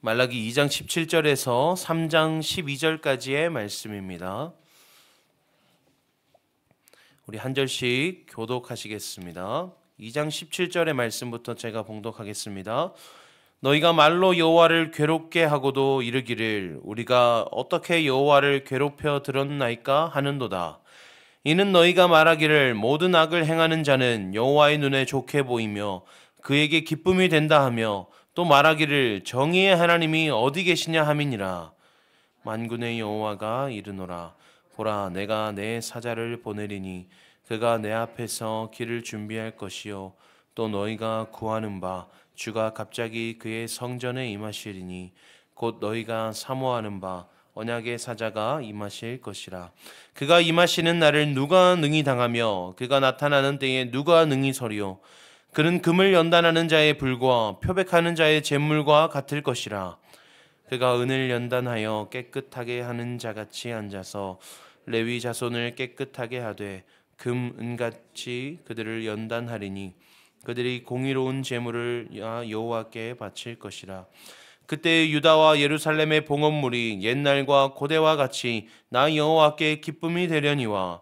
말라기 2장 17절에서 3장 12절까지의 말씀입니다. 우리 한 절씩 교독하시겠습니다. 2장 17절의 말씀부터 제가 봉독하겠습니다. 너희가 말로 여호와를 괴롭게 하고도 이르기를 우리가 어떻게 여호와를 괴롭혀 들었나이까 하는도다. 이는 너희가 말하기를 모든 악을 행하는 자는 여호와의 눈에 좋게 보이며 그에게 기쁨이 된다 하며 또 말하기를 정의의 하나님이 어디 계시냐 함이니라. 만군의 여호와가 이르노라. 보라, 내가 내 사자를 보내리니 그가 내 앞에서 길을 준비할 것이요 또 너희가 구하는 바 주가 갑자기 그의 성전에 임하시리니 곧 너희가 사모하는 바 언약의 사자가 임하실 것이라. 그가 임하시는 날을 누가 능히 당하며 그가 나타나는 때에 누가 능히 서리요. 그는 금을 연단하는 자의 불과 표백하는 자의 잿물과 같을 것이라. 그가 은을 연단하여 깨끗하게 하는 자같이 앉아서 레위 자손을 깨끗하게 하되 금, 은같이 그들을 연단하리니 그들이 공의로운 제물을 여호와께 바칠 것이라. 그때 유다와 예루살렘의 봉헌물이 옛날과 고대와 같이 나 여호와께 기쁨이 되려니와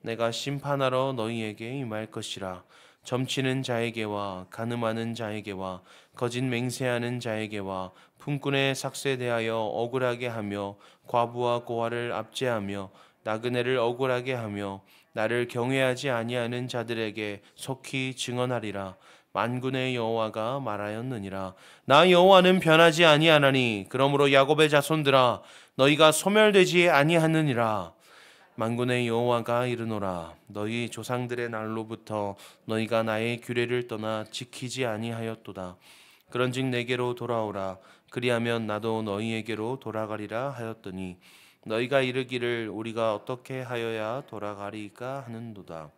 내가 심판하러 너희에게 임할 것이라. 점치는 자에게와 간음하는 자에게와 거짓 맹세하는 자에게와 품꾼의 삭쇠 대하여 억울하게 하며 과부와 고아를 압제하며 나그네를 억울하게 하며 나를 경외하지 아니하는 자들에게 속히 증언하리라. 만군의 여호와가 말하였느니라. 나 여호와는 변하지 아니하나니 그러므로 야곱의 자손들아 너희가 소멸되지 아니하느니라. 만군의 여호와가 이르노라. 너희 조상들의 날로부터 너희가 나의 규례를 떠나 지키지 아니하였도다. 그런즉 내게로 돌아오라. 그리하면 나도 너희에게로 돌아가리라 하였더니 너희가 이르기를 우리가 어떻게 하여야 돌아가리까 하는도다.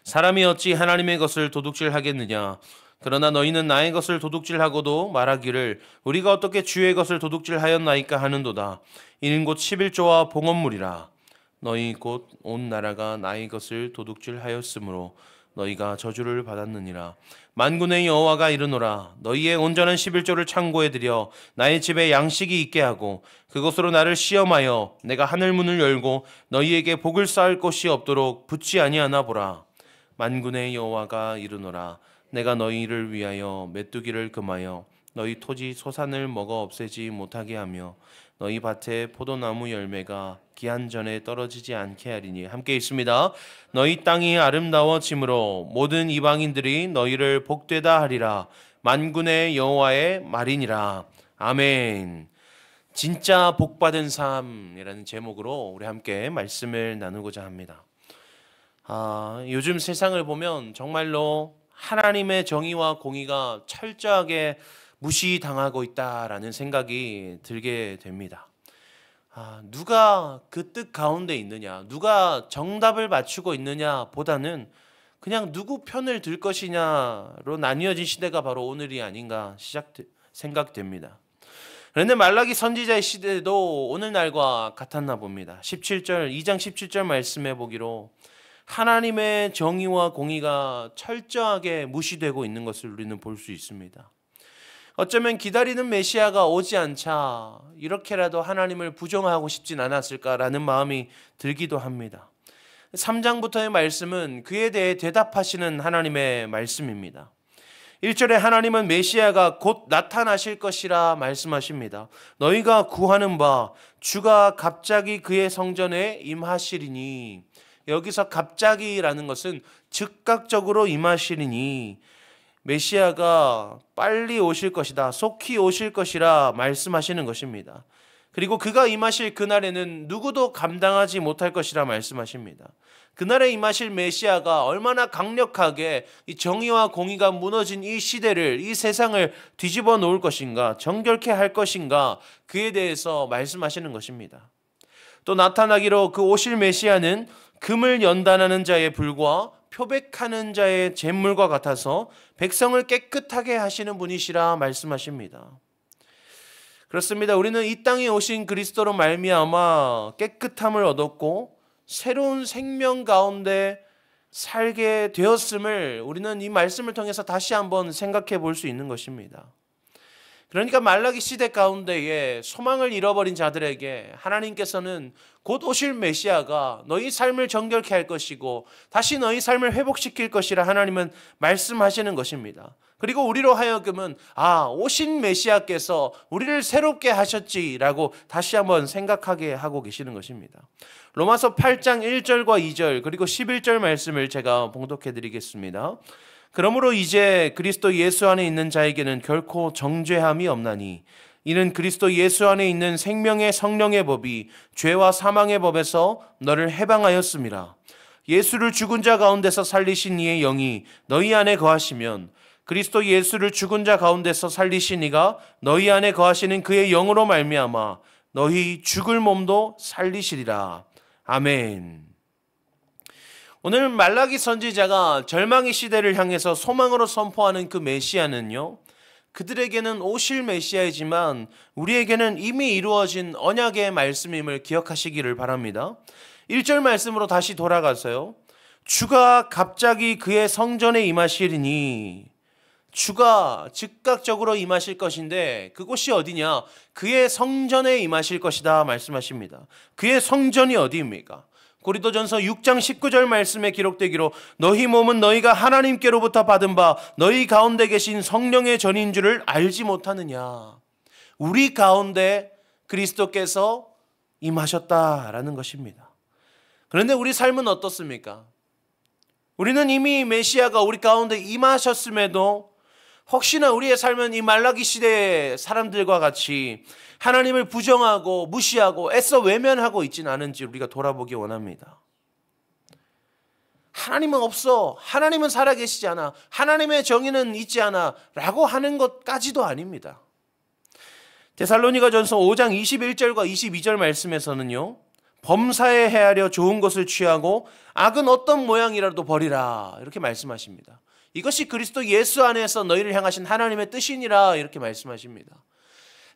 사람이 어찌 하나님의 것을 도둑질하겠느냐. 그러나 너희는 나의 것을 도둑질하고도 말하기를 우리가 어떻게 주의 것을 도둑질하였나이까 하는도다. 이는 곧 11조와 봉헌물이라. 너희 곧 온 나라가 나의 것을 도둑질하였으므로 너희가 저주를 받았느니라. 만군의 여호와가 이르노라. 너희의 온전한 11조를 창고에 들여 나의 집에 양식이 있게 하고 그것으로 나를 시험하여 내가 하늘 문을 열고 너희에게 복을 쌓을 곳이 없도록 붙지 아니하나 보라. 만군의 여호와가 이르노라. 내가 너희를 위하여 메뚜기를 금하여 너희 토지 소산을 먹어 없애지 못하게 하며 너희 밭에 포도나무 열매가 기한 전에 떨어지지 않게 하리니. 함께 있습니다. 너희 땅이 아름다워짐으로 모든 이방인들이 너희를 복되다 하리라. 만군의 여호와의 말이니라. 아멘. 진짜 복받은 삶이라는 제목으로 우리 함께 말씀을 나누고자 합니다. 요즘 세상을 보면 정말로 하나님의 정의와 공의가 철저하게 무시당하고 있다라는 생각이 들게 됩니다. 누가 그 뜻 가운데 있느냐, 누가 정답을 맞추고 있느냐 보다는 그냥 누구 편을 들 것이냐로 나뉘어진 시대가 바로 오늘이 아닌가 생각됩니다. 그런데 말라기 선지자의 시대도 오늘날과 같았나 봅니다. 2장 17절 말씀해 보기로 하나님의 정의와 공의가 철저하게 무시되고 있는 것을 우리는 볼 수 있습니다. 어쩌면 기다리는 메시아가 오지 않자 이렇게라도 하나님을 부정하고 싶진 않았을까라는 마음이 들기도 합니다. 3장부터의 말씀은 그에 대해 대답하시는 하나님의 말씀입니다. 1절에 하나님은 메시아가 곧 나타나실 것이라 말씀하십니다. 너희가 구하는 바 주가 갑자기 그의 성전에 임하시리니. 여기서 갑자기라는 것은 즉각적으로 임하시리니 메시아가 빨리 오실 것이다, 속히 오실 것이라 말씀하시는 것입니다. 그리고 그가 임하실 그날에는 누구도 감당하지 못할 것이라 말씀하십니다. 그날에 임하실 메시아가 얼마나 강력하게 이 정의와 공의가 무너진 이 시대를, 이 세상을 뒤집어 놓을 것인가, 정결케 할 것인가, 그에 대해서 말씀하시는 것입니다. 또 나타나기로 그 오실 메시아는 금을 연단하는 자의 불과 표백하는 자의 잿물과 같아서 백성을 깨끗하게 하시는 분이시라 말씀하십니다. 그렇습니다. 우리는 이 땅에 오신 그리스도로 말미암아 깨끗함을 얻었고 새로운 생명 가운데 살게 되었음을 우리는 이 말씀을 통해서 다시 한번 생각해 볼 수 있는 것입니다. 그러니까 말라기 시대 가운데에 소망을 잃어버린 자들에게 하나님께서는 곧 오실 메시아가 너희 삶을 정결케 할 것이고 다시 너희 삶을 회복시킬 것이라 하나님은 말씀하시는 것입니다. 그리고 우리로 하여금은 오신 메시아께서 우리를 새롭게 하셨지라고 다시 한번 생각하게 하고 계시는 것입니다. 로마서 8장 1절과 2절 그리고 11절 말씀을 제가 봉독해 드리겠습니다. 그러므로 이제 그리스도 예수 안에 있는 자에게는 결코 정죄함이 없나니 이는 그리스도 예수 안에 있는 생명의 성령의 법이 죄와 사망의 법에서 너를 해방하였음이라. 예수를 죽은 자 가운데서 살리신 이의 영이 너희 안에 거하시면 그리스도 예수를 죽은 자 가운데서 살리신 이가 너희 안에 거하시는 그의 영으로 말미암아 너희 죽을 몸도 살리시리라. 아멘. 오늘 말라기 선지자가 절망의 시대를 향해서 소망으로 선포하는 그 메시아는요, 그들에게는 오실 메시아이지만 우리에게는 이미 이루어진 언약의 말씀임을 기억하시기를 바랍니다. 1절 말씀으로 다시 돌아가서요. 주가 갑자기 그의 성전에 임하시리니, 주가 즉각적으로 임하실 것인데 그곳이 어디냐? 그의 성전에 임하실 것이다 말씀하십니다. 그의 성전이 어디입니까? 고린도전서 6장 19절 말씀에 기록되기로 너희 몸은 너희가 하나님께로부터 받은 바 너희 가운데 계신 성령의 전인 줄을 알지 못하느냐. 우리 가운데 그리스도께서 임하셨다라는 것입니다. 그런데 우리 삶은 어떻습니까? 우리는 이미 메시아가 우리 가운데 임하셨음에도 혹시나 우리의 삶은 이 말라기 시대의 사람들과 같이 하나님을 부정하고 무시하고 애써 외면하고 있지는 않은지 우리가 돌아보기 원합니다. 하나님은 없어, 하나님은 살아계시지 않아, 하나님의 정의는 있지 않아 라고 하는 것까지도 아닙니다. 데살로니가전서 5장 21절과 22절 말씀에서는요, 범사에 헤아려 좋은 것을 취하고 악은 어떤 모양이라도 버리라 이렇게 말씀하십니다. 이것이 그리스도 예수 안에서 너희를 향하신 하나님의 뜻이니라 이렇게 말씀하십니다.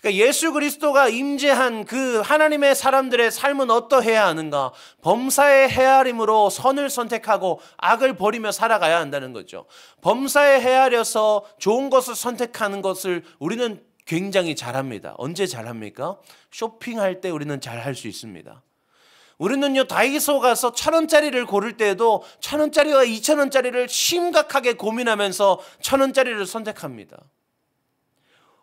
그러니까 예수 그리스도가 임재한 그 하나님의 사람들의 삶은 어떠해야 하는가? 범사의 헤아림으로 선을 선택하고 악을 버리며 살아가야 한다는 거죠. 범사에 헤아려서 좋은 것을 선택하는 것을 우리는 굉장히 잘합니다. 언제 잘합니까? 쇼핑할 때 우리는 잘할 수 있습니다. 우리는요, 다이소 가서 1,000원짜리를 고를 때에도 1,000원짜리와 2,000원짜리를 심각하게 고민하면서 1,000원짜리를 선택합니다.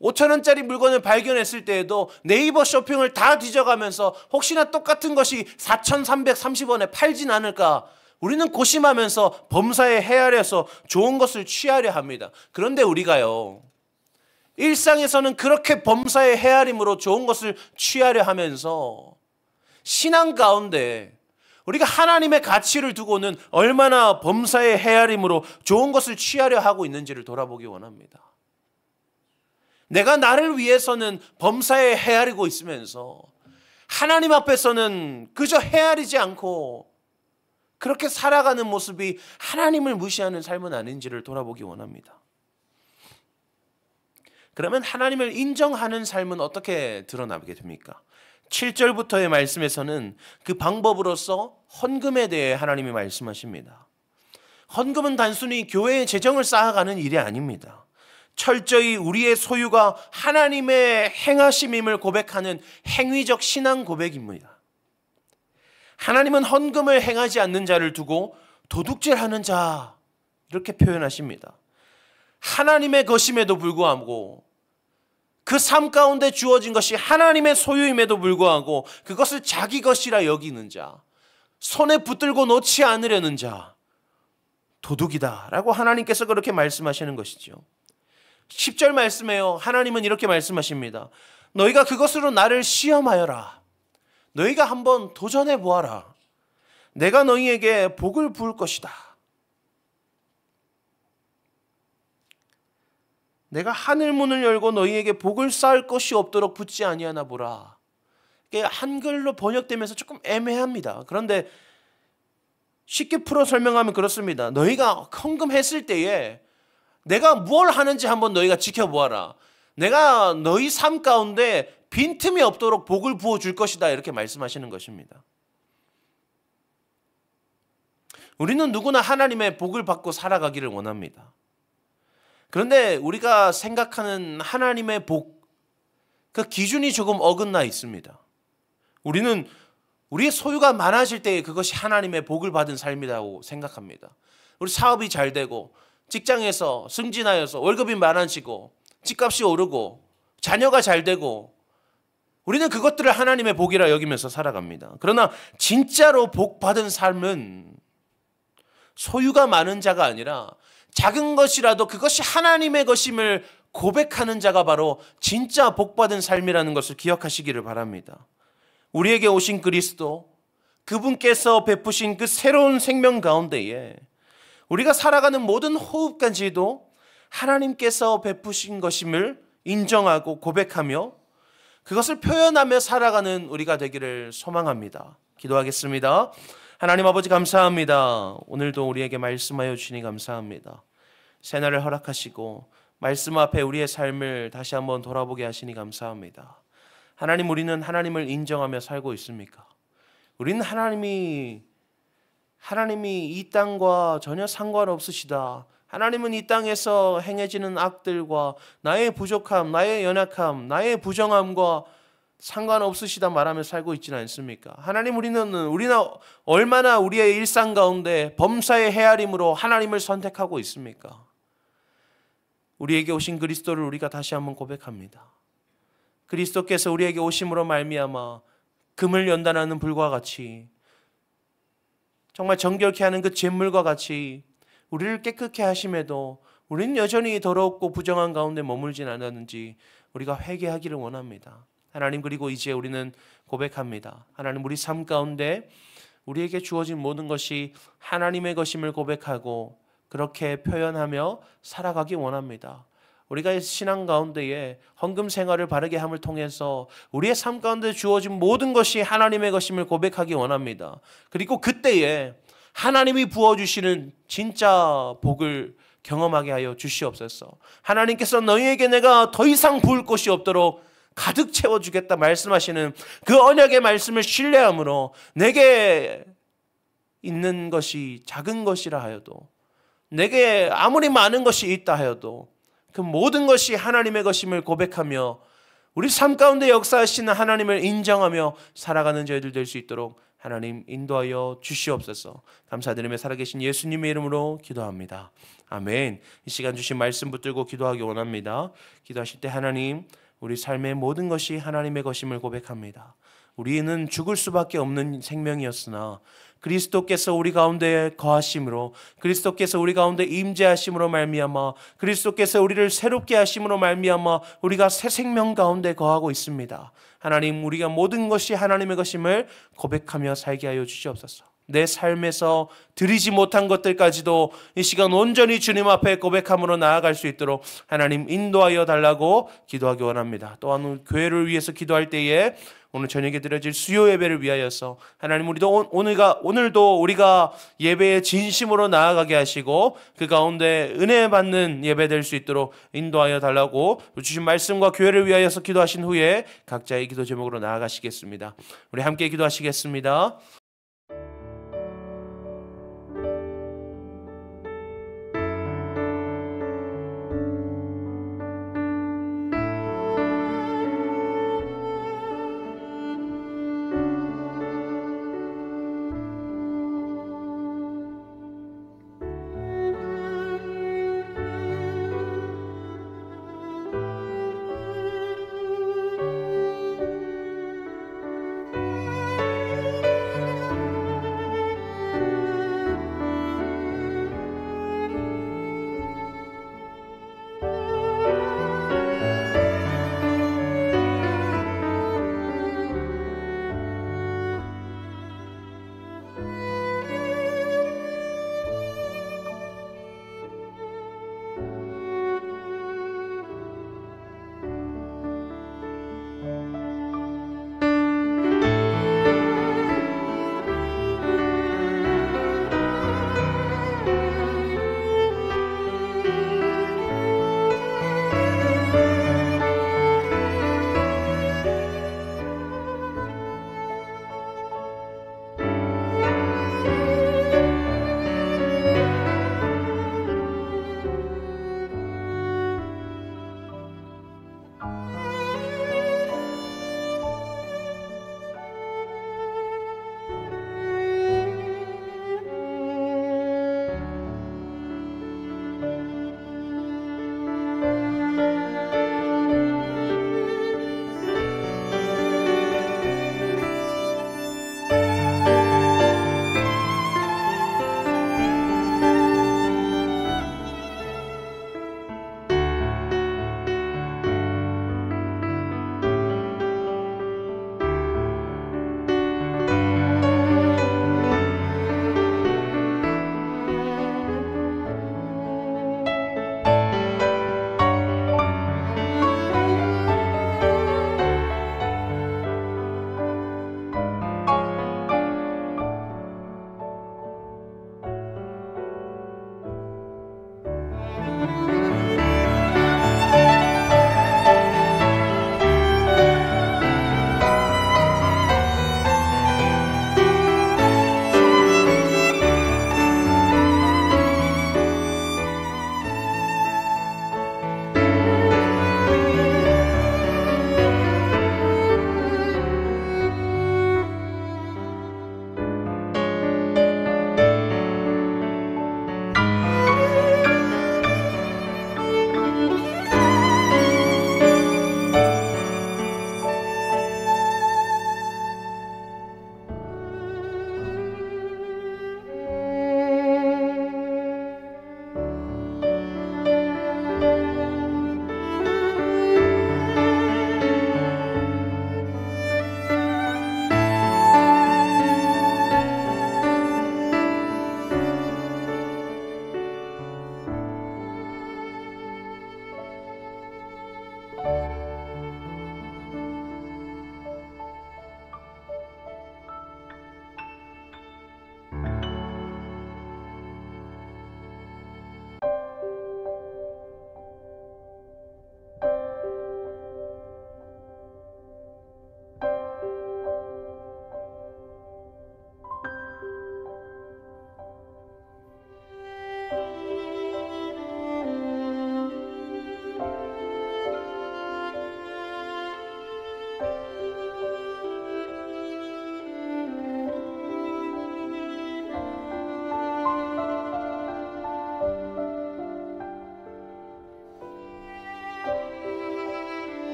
5,000원짜리 물건을 발견했을 때에도 네이버 쇼핑을 다 뒤져가면서 혹시나 똑같은 것이 4,330원에 팔진 않을까 우리는 고심하면서 범사에 헤아려서 좋은 것을 취하려 합니다. 그런데 우리가요, 일상에서는 그렇게 범사의 헤아림으로 좋은 것을 취하려 하면서 신앙 가운데 우리가 하나님의 가치를 두고는 얼마나 범사의 헤아림으로 좋은 것을 취하려 하고 있는지를 돌아보기 원합니다. 내가 나를 위해서는 범사에 헤아리고 있으면서 하나님 앞에서는 그저 헤아리지 않고 그렇게 살아가는 모습이 하나님을 무시하는 삶은 아닌지를 돌아보기 원합니다. 그러면 하나님을 인정하는 삶은 어떻게 드러나게 됩니까? 7절부터의 말씀에서는 그 방법으로서 헌금에 대해 하나님이 말씀하십니다. 헌금은 단순히 교회의 재정을 쌓아가는 일이 아닙니다. 철저히 우리의 소유가 하나님의 행하심임을 고백하는 행위적 신앙 고백입니다. 하나님은 헌금을 행하지 않는 자를 두고 도둑질하는 자 이렇게 표현하십니다. 하나님의 것임에도 불구하고 그 삶 가운데 주어진 것이 하나님의 소유임에도 불구하고 그것을 자기 것이라 여기는 자, 손에 붙들고 놓지 않으려는 자, 도둑이다라고 하나님께서 그렇게 말씀하시는 것이죠. 10절 말씀에요. 하나님은 이렇게 말씀하십니다. 너희가 그것으로 나를 시험하여라. 너희가 한번 도전해 보아라. 내가 너희에게 복을 부을 것이다. 내가 하늘 문을 열고 너희에게 복을 쌓을 것이 없도록 붙지 아니하나 보라. 이게 한글로 번역되면서 조금 애매합니다. 그런데 쉽게 풀어 설명하면 그렇습니다. 너희가 헌금했을 때에 내가 뭘 하는지 한번 너희가 지켜보아라. 내가 너희 삶 가운데 빈틈이 없도록 복을 부어줄 것이다. 이렇게 말씀하시는 것입니다. 우리는 누구나 하나님의 복을 받고 살아가기를 원합니다. 그런데 우리가 생각하는 하나님의 복, 그 기준이 조금 어긋나 있습니다. 우리는 우리의 소유가 많아질 때 그것이 하나님의 복을 받은 삶이라고 생각합니다. 우리 사업이 잘 되고 직장에서 승진하여서 월급이 많아지고 집값이 오르고 자녀가 잘 되고 우리는 그것들을 하나님의 복이라 여기면서 살아갑니다. 그러나 진짜로 복 받은 삶은 소유가 많은 자가 아니라 작은 것이라도 그것이 하나님의 것임을 고백하는 자가 바로 진짜 복 받은 삶이라는 것을 기억하시기를 바랍니다. 우리에게 오신 그리스도, 그분께서 베푸신 그 새로운 생명 가운데에 우리가 살아가는 모든 호흡까지도 하나님께서 베푸신 것임을 인정하고 고백하며 그것을 표현하며 살아가는 우리가 되기를 소망합니다. 기도하겠습니다. 하나님 아버지 감사합니다. 오늘도 우리에게 말씀하여 주시니 감사합니다. 새날을 허락하시고 말씀 앞에 우리의 삶을 다시 한번 돌아보게 하시니 감사합니다. 하나님, 우리는 하나님을 인정하며 살고 있습니까? 우리는 하나님이 이 땅과 전혀 상관없으시다. 하나님은 이 땅에서 행해지는 악들과 나의 부족함, 나의 연약함, 나의 부정함과 상관없으시다 말하며 살고 있지는 않습니까? 하나님, 우리는 얼마나 우리의 일상 가운데 범사의 헤아림으로 하나님을 선택하고 있습니까? 우리에게 오신 그리스도를 우리가 다시 한번 고백합니다. 그리스도께서 우리에게 오심으로 말미암아 금을 연단하는 불과 같이 정말 정결케 하는 그 잿물과 같이 우리를 깨끗게 하심에도 우리는 여전히 더럽고 부정한 가운데 머물진 않았는지 우리가 회개하기를 원합니다. 하나님, 그리고 이제 우리는 고백합니다. 하나님, 우리 삶 가운데 우리에게 주어진 모든 것이 하나님의 것임을 고백하고 그렇게 표현하며 살아가기 원합니다. 우리가 신앙 가운데에 헌금 생활을 바르게 함을 통해서 우리의 삶 가운데 주어진 모든 것이 하나님의 것임을 고백하기 원합니다. 그리고 그때에 하나님이 부어주시는 진짜 복을 경험하게 하여 주시옵소서. 하나님께서 너희에게 내가 더 이상 부을 것이 없도록 가득 채워주겠다 말씀하시는 그 언약의 말씀을 신뢰함으로 내게 있는 것이 작은 것이라 하여도 내게 아무리 많은 것이 있다 하여도 그 모든 것이 하나님의 것임을 고백하며 우리 삶 가운데 역사하시는 하나님을 인정하며 살아가는 저희들 될 수 있도록 하나님 인도하여 주시옵소서. 감사드리며 살아계신 예수님의 이름으로 기도합니다. 아멘. 이 시간 주신 말씀 붙들고 기도하기 원합니다. 기도하실 때 하나님, 우리 삶의 모든 것이 하나님의 것임을 고백합니다. 우리는 죽을 수밖에 없는 생명이었으나 그리스도께서 우리 가운데 거하심으로, 그리스도께서 우리 가운데 임재하심으로 말미암아, 그리스도께서 우리를 새롭게 하심으로 말미암아 우리가 새 생명 가운데 거하고 있습니다. 하나님, 우리가 모든 것이 하나님의 것임을 고백하며 살게 하여 주시옵소서. 내 삶에서 드리지 못한 것들까지도 이 시간 온전히 주님 앞에 고백함으로 나아갈 수 있도록 하나님 인도하여 달라고 기도하기 원합니다. 또한 교회를 위해서 기도할 때에 오늘 저녁에 드려질 수요 예배를 위하여서 하나님, 우리도 오늘도 우리가 예배에 진심으로 나아가게 하시고 그 가운데 은혜 받는 예배 될 수 있도록 인도하여 달라고 주신 말씀과 교회를 위하여서 기도하신 후에 각자의 기도 제목으로 나아가시겠습니다. 우리 함께 기도하시겠습니다.